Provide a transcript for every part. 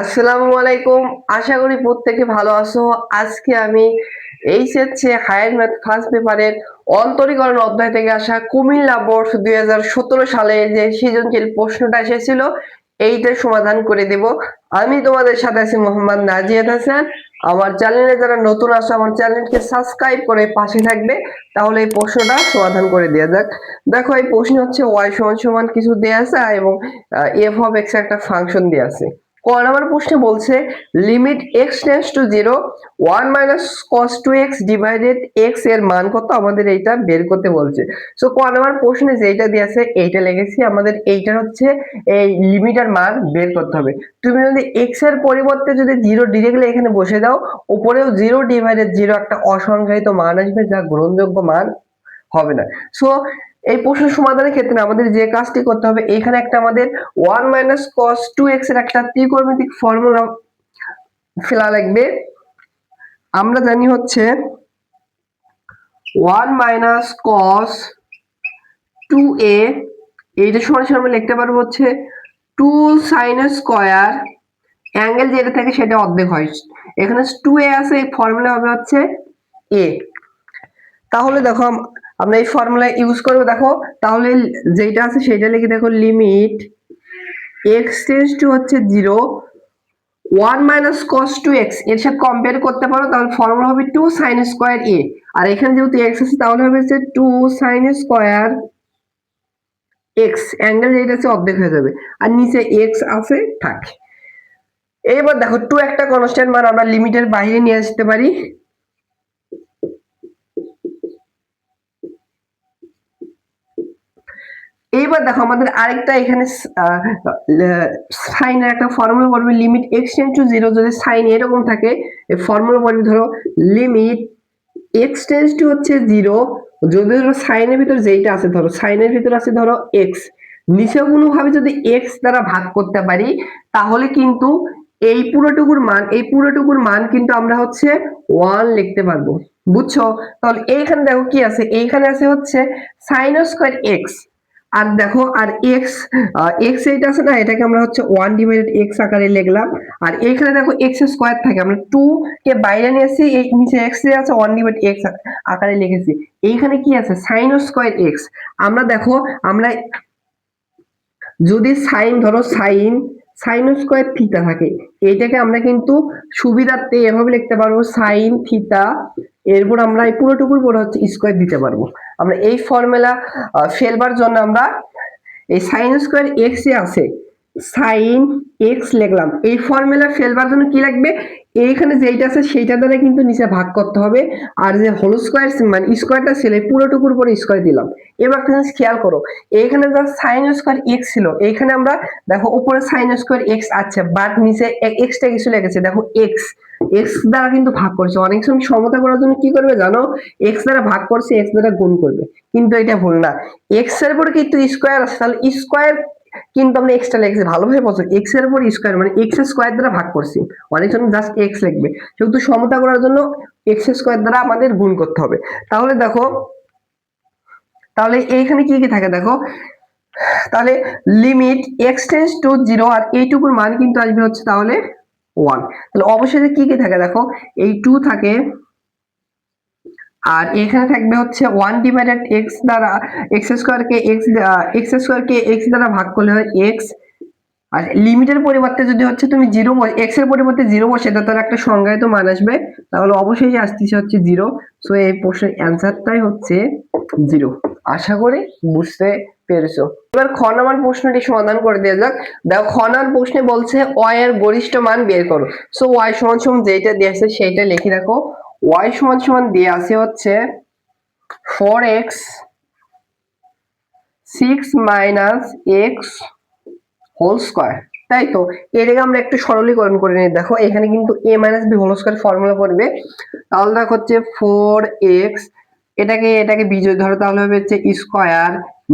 আসসালামু আলাইকুম। আশা করি প্রত্যেকে ভালো আছো। আজকে আমি এইচএসসি হায়ার ম্যাথ ফার্স্ট পেপারের অন্তরীকরণ অধ্যায় থেকে আসা কুমিল্লা বোর্ড 2017 সালে যে সৃজনশীল প্রশ্নটা এসেছিল এইটার সমাধান করে দেব। আমি তোমাদের সাথে আছি মোহাম্মদ নাজিয়াত হাসান। আমার চ্যানেলে যারা নতুন আসো আমার চ্যানেলকে সাবস্ক্রাইব করে পাশে থাকবে, তাহলে এই প্রশ্নটা সমাধান করে দেওয়া যাক। দেখো এই প্রশ্ন হচ্ছে y সমান সমান কিছু দেয়া আছে এবং f অফ x একটা ফাংশন দেয়া আছে। ক নাম্বার প্রশ্নে বলছে limit x tends to 0 1 minus cos 2x divided x এর মান কত, আমাদের এইটা বের করতে বলছে। সো ক নাম্বার প্রশ্নে যেটা দেয়া আছে এইটা লিখেছি, আমাদের এইটার হচ্ছে এই লিমিটের মান বের করতে হবে। তুমি যদি x এর পরিবর্তে যদি 0 ডিরেক্টলি এখানে বসে দাও, উপরেও 0 ডিভাইডেড 0 একটা অসংজ্ঞায়িত মান আসবে যা গ্রহণযোগ্য মান হবে না। সো এই প্রশ্ন সমাধানের ক্ষেত্রে আমাদের যে কাজটি করতে হবে, এখানে একটা আমাদের 1 মাইনাস cos 2x এর একটা ত্রিকোণমিতিক ফর্মুলা ফেলা লাগবে। আমরা জানি হচ্ছে 1 মাইনাস cos 2a, এইটা সমান সমান আমরা লিখতে পারবো হচ্ছে 2 sin স্কয়ার, অ্যাঙ্গেল যেটা থাকে সেটা অর্ধেক হয়, এখানে 2a আছে, এই ফর্মুলা হবে হচ্ছে a। তাহলে দেখো আমরা এই ফর্মুলা ইউজ করব। দেখো তাহলে যেটা আছে সেটা লিখে দেখো লিমিট x টেন্ডস টু হচ্ছে 0 1 মাইনাস cos 2x এর সাথে কম্পেয়ার করতে পারো, তাহলে ফর্মুলা হবে 2 sin স্কয়ার a, আর এখানে যেহেতু x আছে তাহলে হবে যে 2 sin স্কয়ার x, অ্যাঙ্গেল যেটা আছে অর্ধেক হয়ে যাবে আর নিচে x আছে থাকে। এবার দেখো 2 একটা কনস্ট্যান্ট মান আমরা লিমিটের বাইরে নিয়ে আসতে পারি। এইবার দেখো আমাদের আরেকটা এখানে সাইনের একটা ফর্মুলা পড়বে, লিমিট x টেন্ডস টু 0 যদি সাইন এরকম থাকে এই ফর্মুলা পড়বে ধরো লিমিট x টেন্ডস টু হচ্ছে 0, যদি ধরো সাইনের ভিতর যেইটা আছে ধরো সাইনের ভিতর আছে ধরো x, নিচে কোনোভাবে যদি x দ্বারা ভাগ করতে পারি তাহলে কিন্তু এই পুরোটুকুর মান কিন্তু আমরা হচ্ছে 1 লিখতে পারবো। বুঝছো? তাহলে এইখানে দেখো কি আছে, এইখানে আছে হচ্ছে sin স্কয়ার x, আর দেখো আর x x এইটা আছে না, এটাকে আমরা হচ্ছে 1 ডিভাইডেড x আকারে লিখলাম। আর এইখানে দেখো x স্কয়ার থাকে, আমরা 2 কে বাইরে নিয়ে আসি, এই নিচে x এ আছে 1 ডিভাইডেড x আকারে লিখেছি। এইখানে কি আছে sin স্কয়ার x। আমরা দেখো আমরা যদি সাইন ধরো সাইন স্কয়ার থিটা থাকে, এইটাকে আমরা কিন্তু সুবিধার্থে এভাবে লিখতে পারবো সাইন থিটা, এরপর আমরা এই পুরোটুকুর পর হচ্ছে স্কয়ার দিতে পারবো। আমরা এই ফর্মুলা ফেলবার জন্য আমরা এই সাইন স্কয়ার এক্স এ আছে সাইন এক্স লিখলাম, এই ফর্মুলা ফেলবার জন্য কি লাগবে, এইখানে যেইটা আছে সেইটা দ্বারা কিন্তু নিচে ভাগ করতে হবে, আর যে হোল স্কয়ার মানে স্কয়ারটা ছিল পুরোটুকুর উপরে স্কয়ার দিলাম। এবার একটা জিনিস খেয়াল করো, এইখানে যা সাইন স্কয়ার এক্স ছিল এইখানে আমরা দেখো উপরে সাইন স্কয়ার এক্স আছে, বাট নিচে এক্সটা কিছু লেগেছে, দেখো এক্স এক্স দ্বারা কিন্তু ভাগ করছে। অনেক সময় সমতা করার জন্য কি করবে জানো, এক্স দ্বারা ভাগ করছে এক্স দ্বারা গুণ করবে, কিন্তু এটা ভুল না। এক্স এর উপরে কিন্তু স্কয়ার আছে, তাহলে স্কয়ার কিন্তু আমরা এক্সট্রা লিখছি, ভালোভাবে বোঝো এক্স এর উপর স্কয়ার মানে এক্স স্কয়ার দ্বারা ভাগ করছি, অনেক সময় জাস্ট এক্স লিখবে, যেহেতু সমতা করার জন্য এক্স স্কয়ার দ্বারা আমাদের গুণ করতে হবে। তাহলে দেখো তাহলে এইখানে কি কি থাকে দেখো, তাহলে লিমিট x টেন্ডস টু 0 আর এইটুকুর মান কিন্তু আসবে হচ্ছে তাহলে 1। তাহলে অবশ্যই কি কি থাকে দেখো, এই 2 থাকে আর এখানে থাকবে হচ্ছে 1 ডিভাইডেড x দ্বারা x স্কয়ারকে x দ্বারা ভাগ করলে হয় x, আর লিমিটের পরিবর্তে যদি হচ্ছে তুমি 0 x এর পরিবর্তে 0 বসে দাও তাহলে একটা সংজ্ঞায়িত মান আসবে, তাহলে অবশ্যই আসছে হচ্ছে 0। সো এই প্রশ্নের অ্যানসারটাই হচ্ছে 0। আশা করি বুঝতে পেরেছো। এবার খ নাম্বার প্রশ্নটি সমাধান করে দেওয়া যাক। দেখো খ নাম্বার প্রশ্নে বলছে y এর গরিষ্ঠ মান বের করো। সো y সমান সমান যেটা দেয়া আছে সেইটা লিখে রাখো। y সমান সমান দেয়া আছে হচ্ছে 4x 6 minus x whole square, তাই তো। এটাকে আমরা একটু সরলীকরণ করে নিই। দেখো এখানে কিন্তু a minus b whole square formula পড়বে, তাহলে দেখো হচ্ছে 4x, এটাকে বিজোড় ধরো তাহলে হবে হচ্ছে square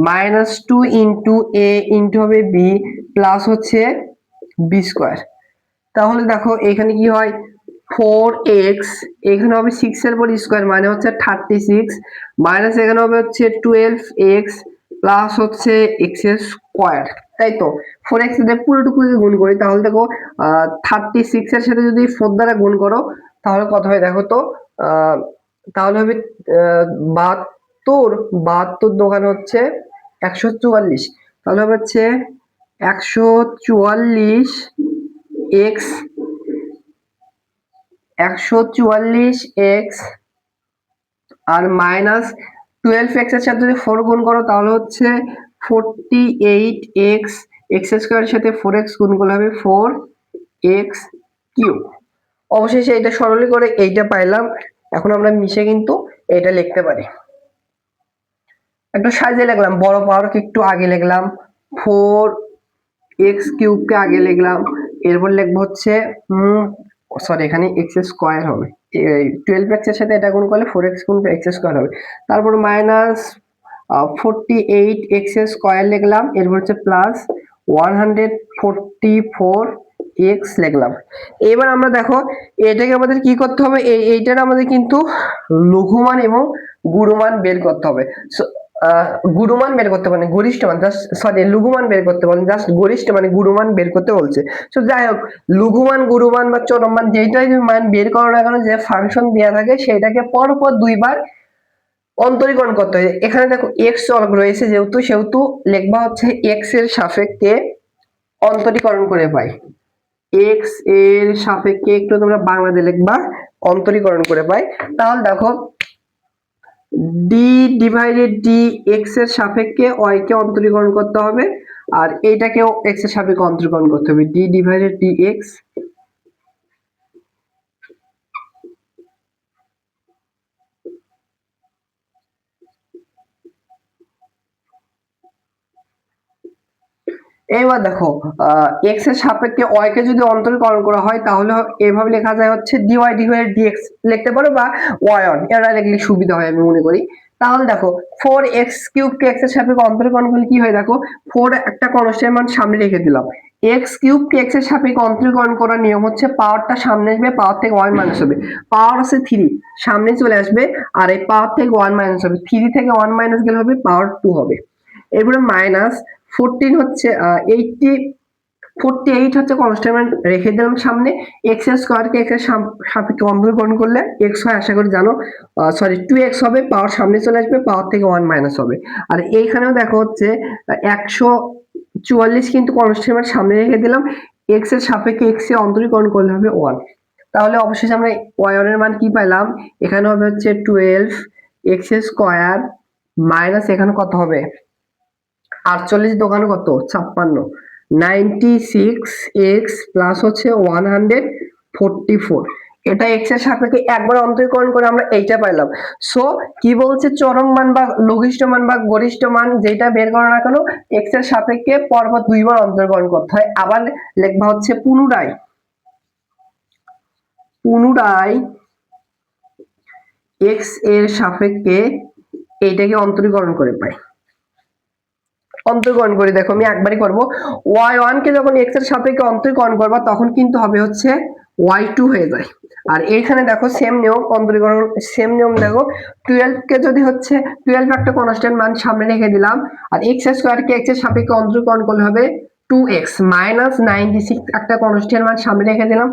minus 2 into a into হবে b প্লাস হচ্ছে b স্কয়ার। তাহলে দেখো এখানে কি হয় 4x, এখানে হবে 6 এর পর স্কয়ার মানে হচ্ছে 36, মাইনাস এখানে হবে হচ্ছে 12x প্লাস হচ্ছে এক্স এর স্কোয়ার, তাই তো। 4x এর পুরোটুকু যদি গুণ করি তাহলে দেখো 36 এর সাথে যদি 4 দ্বারা গুণ করো তাহলে কত হয় দেখো তো। তাহলে হবে 72, 72 দোকান হচ্ছে 144, তাহলে হবে হচ্ছে 144 এক্স, 144 এক্স আর মাইনাস 12x এর সাথে যদি 4 গুণ করো তাহলে হচ্ছে 48x, x স্কয়ারের সাথে 4x গুণ করলে হবে 4x কিউব। অবশেষে এটা সরলীকরণ করে এইটা পাইলাম। এখন আমরা মিশে কিন্তু এটা লিখতে পারি। একটু সাজিয়ে লিখলাম, বড় পাওয়ারকে একটু আগে লিখলাম, 4x কিউব কে আগে লিখলাম, এরপর লিখবো হচ্ছে সরি এখানে x স্কয়ার হবে, 12x এর সাথে এটা গুণ করলে 4x গুণ x স্কয়ার হবে, তারপর মাইনাস 48x স্কয়ার লিখলাম, এরপর হচ্ছে প্লাস 144x লিখলাম। এবার আমরা দেখো এটাকে আমাদের কি করতে হবে, এইটার আমাদের কিন্তু লঘুমান এবং গুণমান বের করতে হবে। গুণমান বের করতে পারেন, গরিষ্ঠ মান, জাস্ট সরি লঘুমান বের করতে পারেন, জাস্ট গরিষ্ঠ মানে গুণমান বের করতে বলছে। তো যাই হোক, লঘুমান গুণমান বা চরম মান যেটাই মান বের করো না কেন, যে ফাংশন দেওয়া থাকে সেটাকে পরপর দুইবার অন্তরীকরণ করতে হয়। এখানে দেখো এক্স চলক রয়েছে যেহেতু, সেহেতু লিখবা হচ্ছে এক্স এর সাপেক্ষে অন্তরীকরণ করে পাই। এক্স এর সাপেক্ষে একটু তোমরা বাংলাতে লিখবা অন্তরীকরণ করে পাই। তাহলে দেখো ডি ডিভাইডেড ডি এক্স এর সাপেক্ষে ওয়াই কে অন্তরীকরণ করতে হবে, আর এইটাকেও এক্স এর সাপেক্ষে অন্তরীকরণ করতে হবে, ডি ডিভাইডেড ডি এক্স। এবার দেখো এক্স এর সাপেক্ষে ওয়াই কে যদি অন্তরীকরণ করা হয় তাহলে এভাবে লেখা যায় হচ্ছে ডিওয়াই ডিভাইডেড ডিএক্স লিখতে পারো, বা ওয়াই অন এরা লিখলে সুবিধা হয় আমি মনে করি। তাহলে দেখো 4x কিউব কে x এর সাপেক্ষে অন্তরীকরণ করলে কি হয় দেখো, 4 একটা কনস্ট্যান্ট মান সামনে রেখে দিলাম, x কিউব কে x এর সাপেক্ষে অন্তরীকরণ করার নিয়ম হচ্ছে পাওয়ারটা সামনে আসবে, পাওয়ার থেকে 1 মাইনাস হবে, পাওয়ার আছে 3 সামনে চলে আসবে, আর এই পাওয়ার থেকে 1 মাইনাস হবে, 3 থেকে 1 মাইনাস গেলে হবে পাওয়ার 2 হবে। এরপরে মাইনাস 14 হচ্ছে 48 হচ্ছে কনস্ট্যান্ট রেখে দিলাম সামনে, এক্স এর স্কয়ার কে এক্স এর সাপেক্ষে অন্তরীকরণ করলে এক্স হয় আশা করি জানো, সরি 2x হবে, পাওয়ার সামনে চলে আসবে, পাওয়ার থেকে 1 মাইনাস হবে। আর এইখানেও দেখো হচ্ছে 144 কিন্তু কনস্ট্যান্ট সামনে রেখে দিলাম, এক্স এর সাপেক্ষে এক্স এ অন্তরীকরণ করলে হবে 1। তাহলে অবশেষে আমরা y1 এর মান কি পেলাম, এখানে হবে হচ্ছে 12 এক্স স্কয়ার মাইনাস এখানে কত হবে 48 দোকানে কত 56, 96x প্লাস হচ্ছে 144, এটা x এর সাপেক্ষে একবার অন্তরীকরণ করে আমরা এইটা পাইলাম। সো কি বলছে, চরম মান বা লঘিষ্ঠ মান বা গরিষ্ঠ মান যেটা বের করো না কেন x এর সাপেক্ষে পরপর দুইবার অন্তরীকরণ করতে হয়। আবার লেখবা হচ্ছে পুনরায় x এর সাপেক্ষে এইটাকে অন্তরীকরণ করে পাই। অন্তরীকরণ করে দেখো আমি একবারই করব, y1 কে যখন x এর সাপেক্ষে অন্তরীকরণ করবা তখন কিন্তু হবে হচ্ছে y2 হয়ে যায়। আর এখানে দেখো সেম নিয়ম অন্তরীকরণ, সেম নিয়ম দেখো 12 কে যদি হচ্ছে 12 একটা কনস্ট্যান্ট মান সামনে রেখে দিলাম, আর x স্কয়ার কে x এর সাপেক্ষে অন্তরীকরণ করলে হবে 2x মাইনাস 96 একটা কনস্ট্যান্ট মান সামনে রেখে দিলাম,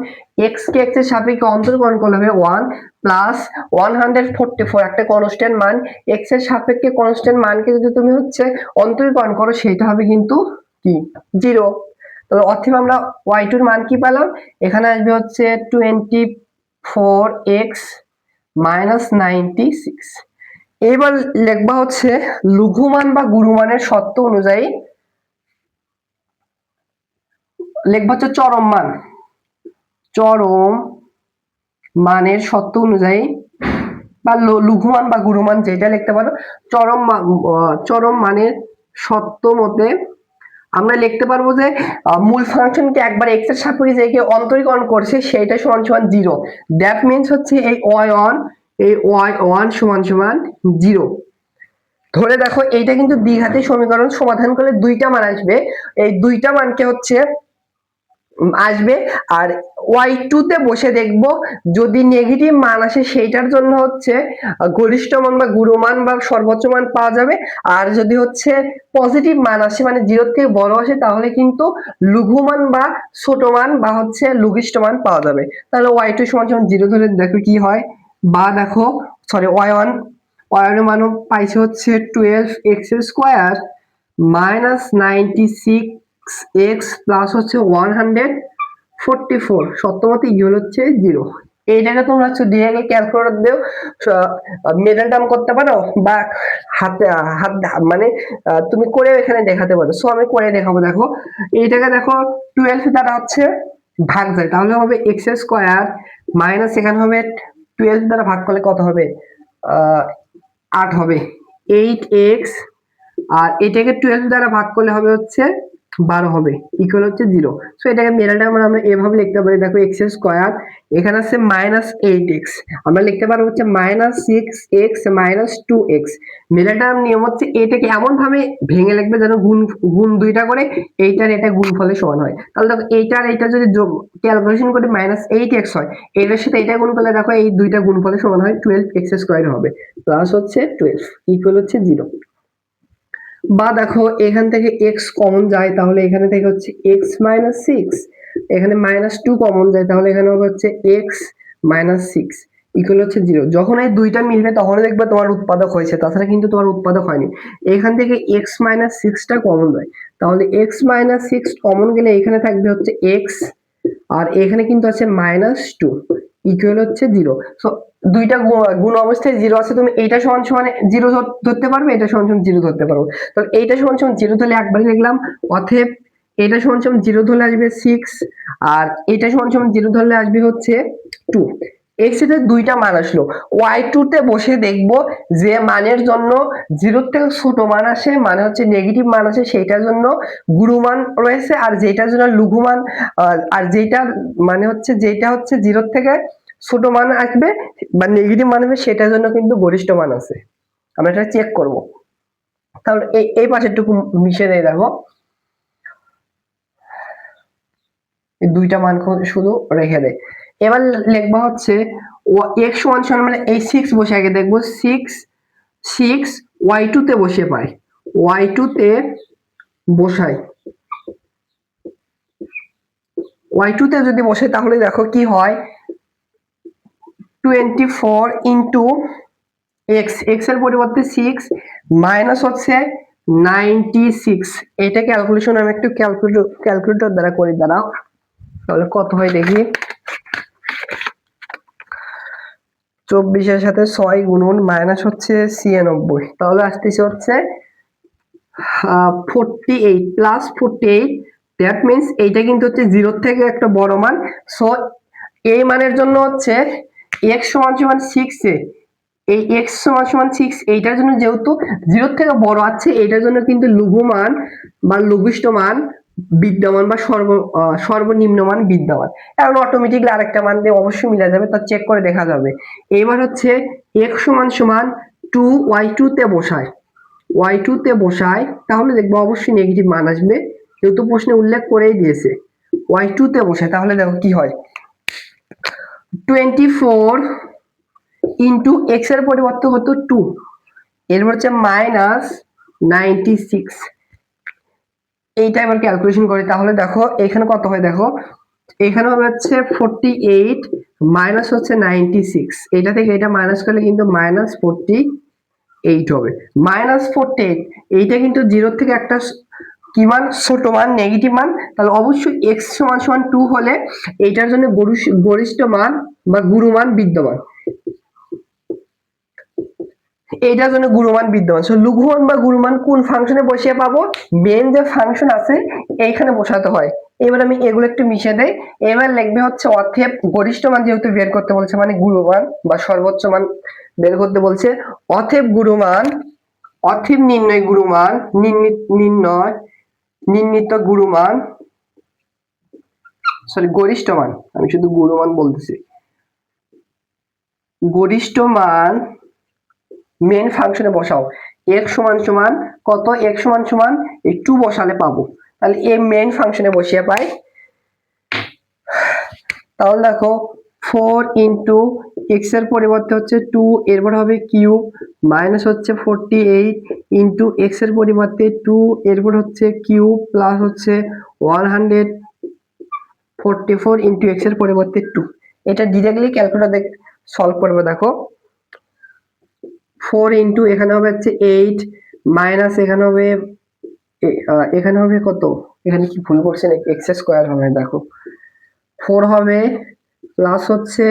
x কে x এর সাপেক্ষে অন্তরীকরণ করলে হবে 1 প্লাস 144 একটা কনস্ট্যান্ট মান, x এর সাপেক্ষে কনস্ট্যান্ট মানকে যদি তুমি হচ্ছে অন্তরীকরণ করো সেটা হবে কিন্তু কি 0। তো অতএব আমরা y2 এর মান কি পেলাম, এখানে আসবে হচ্ছে 24x মাইনাস 96। এবার লিখবা হচ্ছে লঘুমান বা গুরুমানের শর্ত অনুযায়ী লিখবা হচ্ছে চরম মান, চরম মানের শর্ত অনুযায়ী বা লঘুমান বা গুরুমান যেটা লিখতে পারো, চরম মানের শর্ত মতে আমরা লিখতে পারবো যে মূল ফাংশনকে একবার x এর সাপেক্ষে যে অন্তরীকরণ করছে সেটা সমান সমান 0, দ্যাট মিন্স হচ্ছে এই y1 সমান সমান 0। ধরে দেখো এইটা কিন্তু দ্বিঘাতী সমীকরণ, সমাধান করলে দুইটা মান আসবে, এই দুইটা মানকে হচ্ছে আসবে। আর y2 তে বসে দেখব যদি নেগেটিভ মান আসে সেইটার জন্য হচ্ছে গরিষ্ঠ মান বা গুরু মান বা সর্বোচ্চ মান পাওয়া যাবে। আর যদি হচ্ছে পজিটিভ মান আসে মানে 0 থেকে বড় আসে তাহলে কিন্তু লঘু মান বা ছোট মান বা হচ্ছে লঘিষ্ঠ মান পাওয়া যাবে। তাহলে y2 সমান সমান 0 ধরে দেখো কি হয়। বা দেখো সরি y1 এর মান পাইছে হচ্ছে 12x square minus 96x plus হচ্ছে 144 সপ্তমতে ইকুয়াল হচ্ছে 0। এইটাকে তোমরা হচ্ছে ডিরেক্টলি ক্যালকুলেটর দিও মিডল টার্ম করতে পারো বা হাতে হাত মানে তুমি করে এখানে দেখাতে পারো। সো আমি করে দেখাবো। দেখো এইটাকে দেখো 12 দ্বারা হচ্ছে ভাগ যায় তাহলে হবে x স্কয়ার মাইনাস এখানে হবে 12 দ্বারা ভাগ করলে কত হবে 8 হবে 8x আর এটাকে 12 দ্বারা ভাগ করলে হবে হচ্ছে 12 হবে ইকুয়াল হচ্ছে 0। সো এটাকে মিডল টার্ম আমরা এভাবে লিখতে পারি। দেখো x স্কয়ার এখানে আছে -8x আমরা লিখতে পারবো হচ্ছে -6x 2x। মিডল টার্ম নিয়ম হচ্ছে এটাকে এমন ভাবে ভেঙে লিখবে যেন গুণ গুণ দুইটা করে এইটার এটা গুণফলের সমান হয়। তাহলে দেখো এইটার এটা যদি ক্যালকুলেশন করে -8x হয় এটার সাথে এটা গুণ করলে দেখো এই দুইটা গুণফলের সমান হয় 12x স্কয়ার হবে প্লাস হচ্ছে 12 ইকুয়াল হচ্ছে 0। বা দেখো এখান থেকে x কমন যায় তাহলে এখানে থেকে হচ্ছে x - 6 এখানে -2 কমন যায় তাহলে এখানে হবে হচ্ছে x - 6 ইকুয়াল হচ্ছে 0। যখন এই দুইটা মিলবে তখন দেখবে তোমার উৎপাদক হয়েছে তাছাড়া কিন্তু তোমার উৎপাদক হয়নি। এখান থেকে x - 6 টা কমন যায় তাহলে x - 6 কমন গেলে এখানে থাকবে হচ্ছে x আর এখানে কিন্তু আছে -2 ইকুয়াল হচ্ছে 0। সো দুইটা গুণ অবস্থায় 0 আছে তুমি এইটা সমান সমান 0 ধরতে পারবে এটা সমান সমান 0 ধরতে পারো। তো এইটা সমান সমান 0 ধরলে একবারই লিখলাম অতএব এটা সমান সমান 0 ধরলে আসবে 6 আর এটা সমান সমান 0 ধরলে আসবে হচ্ছে 2। x এর দুইটা মান আসলো y2 তে বসে দেখব যে মানের জন্য 0 থেকে ছোট মান আসে মানে হচ্ছে নেগেটিভ মান আসে সেইটার জন্য গুরু মান রয়েছে আর যেটার জন্য লঘু মান আর যেটা মানে হচ্ছে যেটা হচ্ছে 0 থেকে ছোট মান আসবে বা নেগেটিভ মান হবে সেটার জন্য কিন্তু গরিষ্ঠ মান আছে। আমরা এটা চেক করব। তাহলে এই পাশেরটুকু মিশে দেয় দেখো এই দুইটা মান শুধু রেখে দেয়। এবার লিখবা হচ্ছে x সমান সমান মানে এই 6 বসে আগে দেখবো 6 y2 তে বসে পাই y2 তে বসাই y2 তে যদি বসে তাহলে দেখো কি হয় 24 ইনটু x x এর পরিবর্তে 6 মাইনাস হচ্ছে 96 এটা ক্যালকুলেশন আমি একটু ক্যালকুলেটর দ্বারা করি দাঁড়াও তাহলে কত হয় দেখি 24 এর সাথে 6 গুণন মাইনাস হচ্ছে 96 তাহলে আসতেছে হচ্ছে 48 প্লাস 48 দ্যাট মিন্স এইটা কিন্তু হচ্ছে 0 থেকে একটা বড় মান। সো এই মানের জন্য হচ্ছে x সমান সমান 6 এ এই x সমান সমান 6 এইটার জন্য যেহেতু 0 থেকে বড় আছে এইটার জন্য কিন্তু লঘু মান বা লঘিষ্ঠ মান বিদ্যমান বা সর্বনিম্ন মান বিদ্যমান। এখন অটোমেটিক্যালি আরেকটা মান দিয়ে অবশ্যই মিলা যাবে তা চেক করে দেখা যাবে। এবার হচ্ছে x সমান সমান 2y2 তে বসায় y2 তে বসায় তাহলে দেখবো অবশ্যই নেগেটিভ মান আসবে যেহেতু প্রশ্নে উল্লেখ করেই দিয়েছে y2 তে বসায় তাহলে দেখো কি হয় 24 ইন্টু x এর পরিবর্তে হতো 2 এরপর হচ্ছে -96 এইটা এবার ক্যালকুলেশন করি তাহলে দেখো এখানে কত হয় দেখো এখানে হবে হচ্ছে 48 মাইনাস হচ্ছে 96 এটা থেকে এটা মাইনাস করলে কিন্তু -48 হবে -48 এইটা কিন্তু 0 থেকে একটা কি মান ছোট মান নেগেটিভ মান তাহলে অবশ্যই x সমান সমান 2 হলে এইটার জন্য গরিষ্ঠ মান বা গুরু মান বিদ্যমান এইটার জন্য গুরুমান বিদ্যমান। সো লঘুমান বা গুরুমান কোন ফাংশনে বসিয়ে পাবো মেন যে ফাংশন আছে এইখানে বসাতে হয়। এবার আমি এগুলো একটু মিশিয়ে দেই। এবার লিখবে হচ্ছে অতএব গরিষ্ঠ মান যেহেতু বের করতে বলছে মানে গুরুমান বা সর্বোচ্চ মান বের করতে বলছে অতএব গুরুমান অতএব নির্ণয় গুরুমান নির্ণিত গুরুমান সরি গরিষ্ঠ মান আমি শুধু গুরুমান বলতেছি গরিষ্ঠ মান মেন ফাংশনে বসাও x সমান সমান কত x সমান সমান এই 2 বসালে পাবো তাহলে এই মেন ফাংশনে বসিয়ে পাই তাহলে দেখো 4 ইন্টু এক্স এর পরিবর্তে হচ্ছে 2, এরপর হবে কিউব, মাইনাস হচ্ছে 48 ইন্টু এক্স এর পরিবর্তে 2, এরপর হচ্ছে কিউব, প্লাস হচ্ছে 144 ইন্টু এক্স এর পরিবর্তে 2। এটা ডিরেক্টলি ক্যালকুলেটর সলভ করবে। দেখো 4 ইন্টু এখানে হবে হচ্ছে 8, মাইনাস এখানে হবে কত, এখানে কি ভুল করছে নাকি, এক্স স্কোয়ার হবে, দেখো 4 হবে, প্লাস হচ্ছে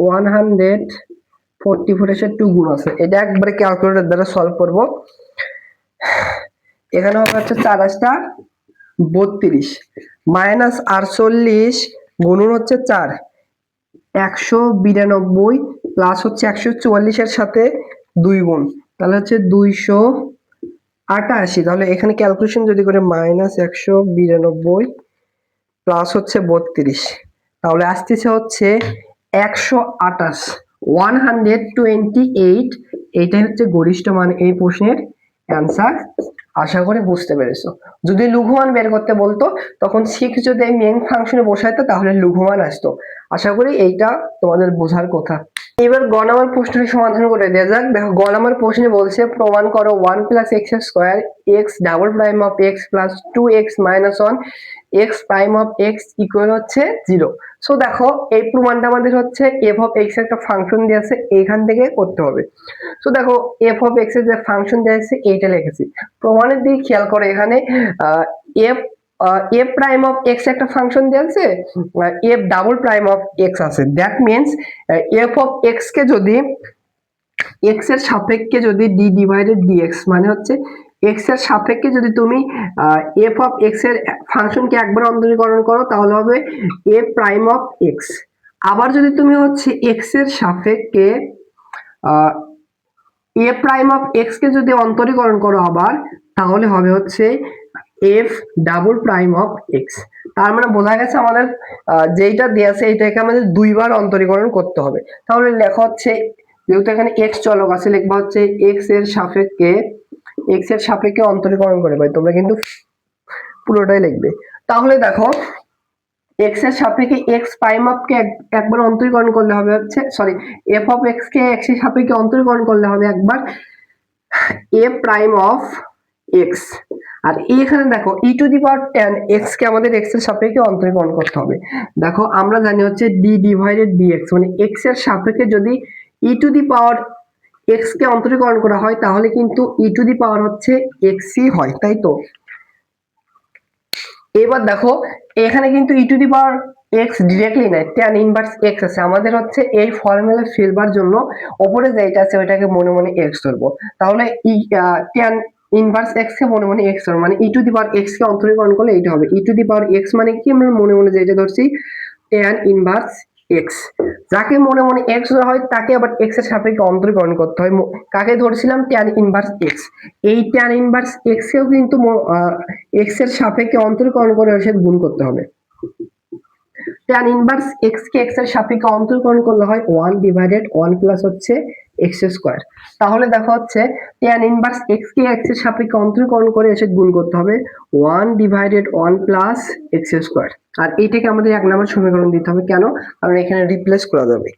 144 এর সাথে 2 গুণ আছে, এটা একবারে ক্যালকুলেটর দ্বারা সলভ করব। এখানে হবে হচ্ছে 4 32 মাইনাস 48 গুণন হচ্ছে 4, 192 প্লাস হচ্ছে 144 এর সাথে 2 গুণ, তাহলে হচ্ছে 288। তাহলে এখানে ক্যালকুলেশন যদি করে মাইনাস 192 প্লাস হচ্ছে 32, তাহলে আসতেছে হচ্ছে 128, 128। এইটাই হচ্ছে গরিষ্ঠ মান এই প্রশ্নের অ্যান্সার। আশা করি বুঝতে পেরেছো। যদি লঘুমান বের করতে বলতো তখন 6 যদি মেইন ফাংশনে বসাইতো তাহলে লঘুমান আসতো। আশা করি এইটা তোমাদের বোঝার কথা। এবার গ নাম্বার প্রশ্নটি সমাধান করে দেওয়া যাক। দেখো গ নাম্বার প্রশ্নে বলছে প্রমাণ করো 1 plus x square x double prime of x plus 2x minus 1 x prime of x equal হচ্ছে 0। সো দেখো এই প্রমাণটা আমাদের হচ্ছে এফ অফ এক্স একটা ফাংশন দিয়ে আছে, এইখান থেকে করতে হবে। সো দেখো এফ অফ এক্স এর যে ফাংশন দিয়ে আছে এইটা লিখেছি। প্রমাণের দিকে খেয়াল করো, এখানে F F prime of X একটা ফাংশন দিয়ে আছে, F double prime of X আছে। That means F of X কে যদি এক্স এর সাপেক্ষে যদি ডি ডিভাইডেড ডিএক্স মানে হচ্ছে এক্স এর সাপেক্ষে যদি তুমি এফ অফ এক্স এর ফাংশনকে একবার অন্তরীকরণ করো তাহলে হবে এ প্রাইম অফ এক্স। আবার যদি তুমি হচ্ছে এক্স এর সাপেক্ষে এ প্রাইম অফ এক্স কে যদি অন্তরীকরণ করো আবার, তাহলে হবে হচ্ছে F double prime of x. তার মানে বোঝা গেছে আমাদের যেটা দেয়া আছে এটাকে আমাদের দুইবার অন্তরীকরণ করতে হবে। তাহলে লেখা হচ্ছে, যেহেতু এখানে এক্স চলক আছে, লিখবা হচ্ছে এক্স এর সাপেক্ষে অন্তরীকরণ করে পাই, তোমরা কিন্তু পুরোটাই লিখবে। তাহলে দেখো এক্স এর সাপেক্ষে এক্স প্রাইম অফ কে একবার অন্তরীকরণ করলে হবে হচ্ছে, সরি, এফ অফ এক্স কে এক্স এর সাপেক্ষে অন্তরীকরণ করলে হবে একবার এ প্রাইম অফ এক্স। আর এখানে দেখো E to the power tan x কে আমাদের x এর সাপেক্ষে অন্তরীকরণ করতে হবে। দেখো আমরা জানি হচ্ছে d ডিভাইডেড dx মানে x এর সাপেক্ষে যদি ই টু দি পাওয়ার x কে অন্তরীকরণ করা হয় তাহলে কিন্তু ই টু দি পাওয়ার হচ্ছে x ই হয়, তাই তো। এবার দেখো এখানে কিন্তু E to the power x directly নাই, tan ইনভার্স x আছে। আমাদের হচ্ছে এই ফর্মুলা ফেলবার জন্য উপরে যেটা আছে ওইটাকে মনে মনে x ধরবো। তাহলে tan ইনভার্স x কে মনে মনে x ধরবো, মানে ই টু দি পাওয়ার x কে অন্তরীকরণ করলে এইটা হবে। ই টু দি পাওয়ার x মানে কি, আমরা মনে মনে যেটা ধরছি tan ইনভার্স x। যাকে মনে মনে x ধরা হয় তাকে আবার x এর সাপেক্ষে অন্তরীকরণ করতে হয়। কাকে ধরছিলাম, tan ইনভার্স x। এই tan ইনভার্স x কেও কিন্তু x এর সাপেক্ষে অন্তরীকরণ করে এর সাথে গুণ করতে হবে। tan ইনভার্স x কে x এর সাপেক্ষে অন্তরীকরণ করলে হয় 1 ডিভাইডেড 1 প্লাস হচ্ছে x স্কয়ার। তাহলে দেখো হচ্ছে tan ইনভার্স x কে x এর সাপেক্ষে অন্তরীকরণ করে এসে গুণ করতে হবে 1 ডিভাইডেড 1 প্লাস x স্কয়ার। আর এইটাকে আমাদের এক নম্বর সমীকরণ দিতে হবে, কেন, কারণ এখানে রিপ্লেস করা যাবে।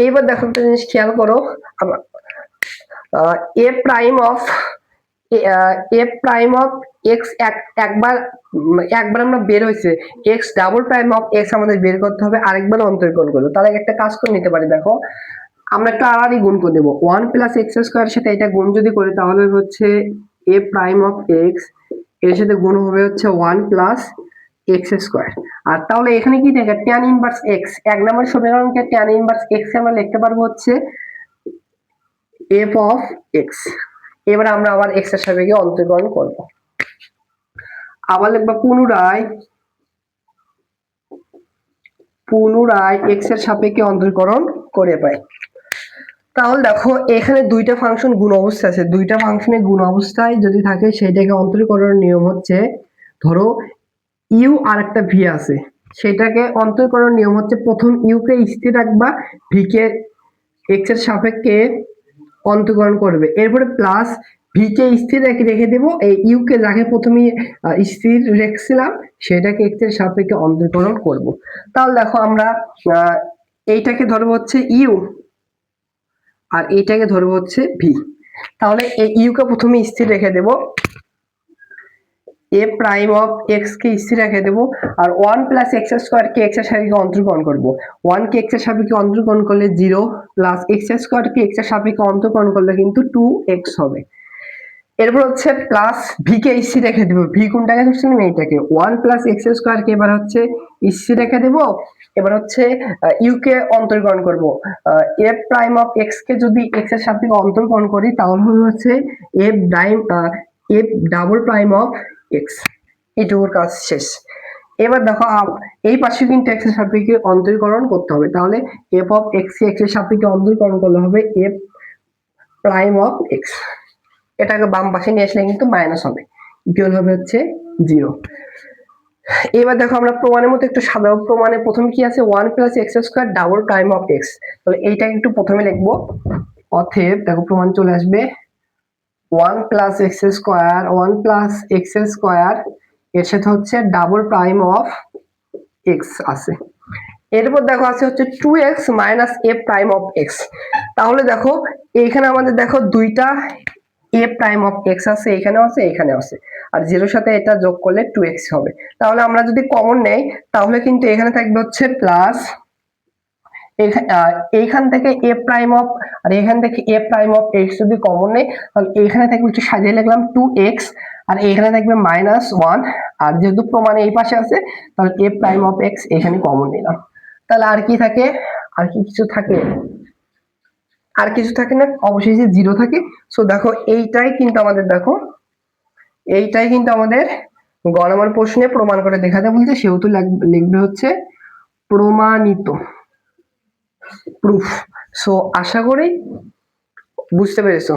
এইবার দেখো একটা জিনিস খেয়াল করো, a প্রাইম অফ এক্স একবার আমরা বের হয়েছে, x double prime of x আমাদের বের করতে হবে, আরেকবার অন্তরীকরণ করবো। তাহলে একটা কাজ করে নিতে পারি, দেখো আমরা একটা আড়াআড়ি গুণ করে দেবো, 1 প্লাস এক্স স্কোয়ারের সাথে এটা গুণ যদি করি তাহলে হচ্ছে এ প্রাইম অফ এক্স, এর সাথে গুণ হবে হচ্ছে 1 প্লাস এক্স স্কোয়ার। আর তাহলে এখানে কি থাকে, tan ইনভার্স এক্স, এক নম্বর সমীকরণকে tan ইনভার্স এক্স আমরা লিখতে পারবো হচ্ছে এফ অফ এক্স। এবার আমরা আবার এক্স এর সাপেক্ষে অন্তরীকরণ করব, আবার লিখবা পুনরায় এক্স এর সাপেক্ষে অন্তরীকরণ করে পাই। তাহলে দেখো এখানে দুইটা ফাংশন গুণ অবস্থায় আছে, দুইটা ফাংশনে গুণ অবস্থায় যদি থাকে সেটাকে অন্তরীকরণের নিয়ম হচ্ছে, ধরো ইউ আর একটা ভি আছে, সেটাকে অন্তরীকরণের নিয়ম হচ্ছে প্রথম ইউ কে স্থির রাখবা, ভি কে এক্স এর সাপেক্ষে অন্তরীকরণ করবে, এরপরে প্লাস ভি কে স্থির রেখে দেবো, এই ইউ কে যাকে প্রথমে স্থির রেখেছিলাম সেটাকে এক্স এর সাপেক্ষে অন্তরীকরণ করব। তাহলে দেখো আমরা এইটাকে ধরবো হচ্ছে ইউ আর এইটাকে ধরবো হচ্ছে ভি। তাহলে এই ইউ কে প্রথমে স্থির রেখে দেব, এ প্রাইম অফ এক্স কে স্থির রেখে দেব, আর 1 প্লাস এক্স স্কোয়ার কে এক্স এর সাপেক্ষে অন্তরীকরণ করব। 1 কে এক্স এর সাপেক্ষে অন্তরীকরণ করলে 0 প্লাস এক্স স্কোয়ার কে এক্স এর সাপেক্ষে অন্তরীকরণ করলে কিন্তু 2x হবে। এরপর হচ্ছে প্লাস ভি কে স্থির রেখে দেব, ভি কোনটাকে ধরছিলাম এইটাকে, 1 প্লাস এক্স স্কোয়ার কে এবার হচ্ছে স্থির রেখে দেব। এবার হচ্ছে ইউ কে অন্তরীকরণ করব, এ প্রাইম অফ এক্স কে যদি এক্স এর সাপেক্ষে অন্তরীকরণ করি তাহলে হবে হচ্ছে F prime F double prime of X. এইটুকুর কাজ শেষ। এবার দেখো এই পাশে কিন্তু এক্স এর সাপেক্ষে অন্তরীকরণ করতে হবে, তাহলে এফ অফ এক্স কে এক্স এর সাপেক্ষে অন্তরীকরণ করলে হবে এফ প্রাইম অফ এক্স। এটাকে বাম পাশে নিয়ে আসলে কিন্তু মাইনাস হবে, ইকুয়াল হবে হচ্ছে 0। এবার দেখো আমরা প্রমাণের মতো একটু সাধারণ প্রমাণে প্রথমে কি আছে, 1 plus x square double prime of x. তাহলে এইটাকে একটু প্রথমে লিখবো, অতএব দেখো প্রমাণ চলে আসবে 1 plus x square 1 plus x square এর সাথে হচ্ছে ডাবল প্রাইম অফ এক্স আছে। এরপর দেখো আছে হচ্ছে 2x minus A prime of x. তাহলে দেখো এইখানে আমাদের দেখো দুইটা এ প্রাইম অফ এক্স আছে, এখানেও আছে এখানেও আছে, আর জিরোর সাথে এটা যোগ করলে 2x হবে। তাহলে আমরা যদি কমন নেই তাহলে কিন্তু এখানে থাকবে হচ্ছে প্লাস, এইখান থেকে এ প্রাইম অফ আর এখান থেকে এ প্রাইম অফ এক্স যদি কমন নেই তাহলে এইখানে থাকবে একটু সাজিয়ে লিখলাম 2x, আর এইখানে থাকবে -1, আর যেহেতু প্রমাণে এই পাশে আছে তাহলে এ প্রাইম অফ এক্স এখানে কমন নিলাম। তাহলে আর কি থাকে, আর কি কিছু থাকে, আর কিছু থাকে না, অবশেষে 0 থাকে। সো দেখো এইটাই কিন্তু আমাদের দেখো এইটাই কিন্তু আমাদের গ নম্বর প্রশ্নে প্রমাণ করে দেখাতে বলছে, সেহেতু লিখবে হচ্ছে প্রমাণিত, প্রুফ। সো আশা করি বুঝতে পেরেছো।